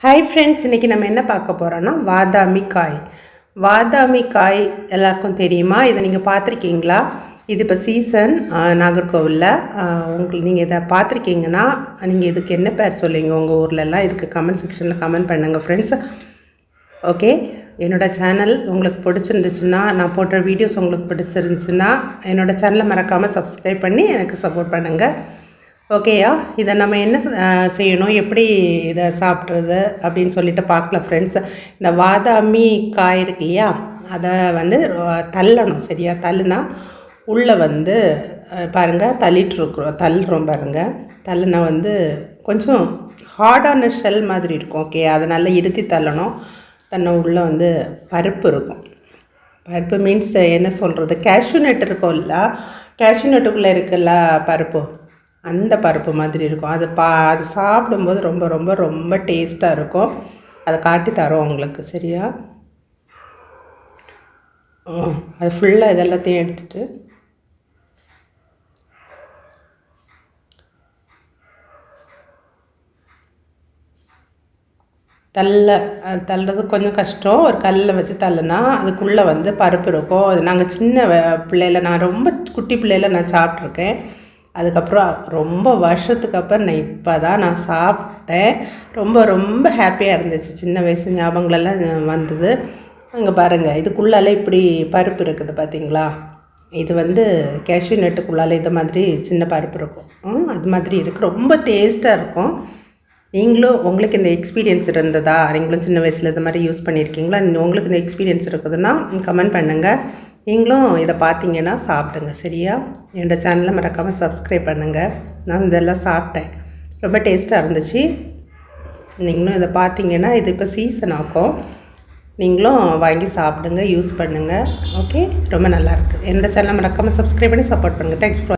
Hi friends, இன்றைக்கி நம்ம என்ன பார்க்க போகிறோன்னா வாதாமி காய். வாதாமி காய் எல்லாருக்கும் தெரியுமா? இதை நீங்கள் பார்த்துருக்கீங்களா? இது இப்போ சீசன் நாகர்கோவிலில். உங்களுக்கு நீங்கள் இதை பார்த்துருக்கீங்கன்னா நீங்கள் இதுக்கு என்ன பேர் சொல்லுவீங்க உங்கள் ஊர்லெல்லாம்? இதுக்கு கமெண்ட் செக்ஷனில் கமெண்ட் பண்ணுங்கள் ஃப்ரெண்ட்ஸ். ஓகே, என்னோடய சேனல் உங்களுக்கு பிடிச்சிருந்துச்சுன்னா, நான் போடுற வீடியோஸ் உங்களுக்கு பிடிச்சிருந்துச்சுன்னா என்னோடய சேனலை மறக்காமல் சப்ஸ்கிரைப் பண்ணி எனக்கு சப்போர்ட் பண்ணுங்கள். ஓகேயா? இதை நம்ம என்ன செய்யணும், எப்படி இதை சாப்பிட்றது அப்படின்னு சொல்லிட்டு பார்க்கலாம் ஃப்ரெண்ட்ஸ். இந்த வாதாமி காய் இருக்கு இல்லையா, அதை வந்து தள்ளணும். சரியா? தள்ளுனா உள்ளே வந்து பாருங்கள் தள்ளுறோம் பாருங்கள். தள்ளுனா வந்து கொஞ்சம் ஹார்டான ஷெல் மாதிரி இருக்கும். ஓகே, அதை நல்லா இறுத்தி தள்ளணும். உள்ளே வந்து பருப்பு இருக்கும். பருப்பு மீன்ஸ் என்ன சொல்கிறது, கேஷ்யூ நட் இருக்கும்ல, கேஷ்யூ நட்டுக்குள்ளே இருக்குல்ல பருப்பு, அந்த பருப்பு மாதிரி இருக்கும். அது சாப்பிடும்போது ரொம்ப ரொம்ப ரொம்ப டேஸ்ட்டாக இருக்கும். அதை காட்டி தரோம் உங்களுக்கு. சரியா? அது ஃபுல்லாக இதெல்லாத்தையும் எடுத்துகிட்டு தள்ளுறது கொஞ்சம் கஷ்டம். ஒரு கல்லில் வச்சு தள்ளுனா அதுக்குள்ளே வந்து பருப்பு இருக்கும். அது நாங்கள் சின்ன பிள்ளையில், நான் ரொம்ப குட்டி பிள்ளையில் நான் சாப்பிட்ருக்கேன். அதுக்கப்புறம் ரொம்ப வருஷத்துக்கு அப்புறம் இப்போ தான் நான் சாப்பிட்டேன். ரொம்ப ரொம்ப ஹாப்பியாக இருந்துச்சு. சின்ன வயசு ஞாபகங்களெல்லாம் வந்தது. அங்கே பாருங்கள், இதுக்குள்ளால இப்படி பருப்பு இருக்குது பார்த்தீங்களா? இது வந்து கேஷ்யூ நட்டுக்குள்ளால இது மாதிரி சின்ன பருப்பு இருக்கும். அது மாதிரி இருக்குது. ரொம்ப டேஸ்ட்டாக இருக்கும். நீங்களும், உங்களுக்கு இந்த எக்ஸ்பீரியன்ஸ் இருந்ததா? நீங்களும் சின்ன வயசில் இது மாதிரி யூஸ் பண்ணியிருக்கீங்களா? உங்களுக்கு இந்த எக்ஸ்பீரியன்ஸ் இருக்குதுன்னா கமெண்ட் பண்ணுங்கள். நீங்களும் இதை பார்த்தீங்கன்னா சாப்பிடுங்க. சரியா? என்னோடய சேனலை மறக்காமல் சப்ஸ்கிரைப் பண்ணுங்கள். நான் இதெல்லாம் சாப்பிட்டேன், ரொம்ப டேஸ்ட்டாக இருந்துச்சு. நீங்களும் இதை பார்த்தீங்கன்னா, இது இப்போ சீசன் ஆகும். நீங்களும் வாங்கி சாப்பிடுங்க, யூஸ் பண்ணுங்கள். ஓகே, ரொம்ப நல்லாயிருக்கு. என்னோடய சேனலை மறக்காமல் சப்ஸ்கிரைப் பண்ணி சப்போர்ட் பண்ணுங்கள். Thanks for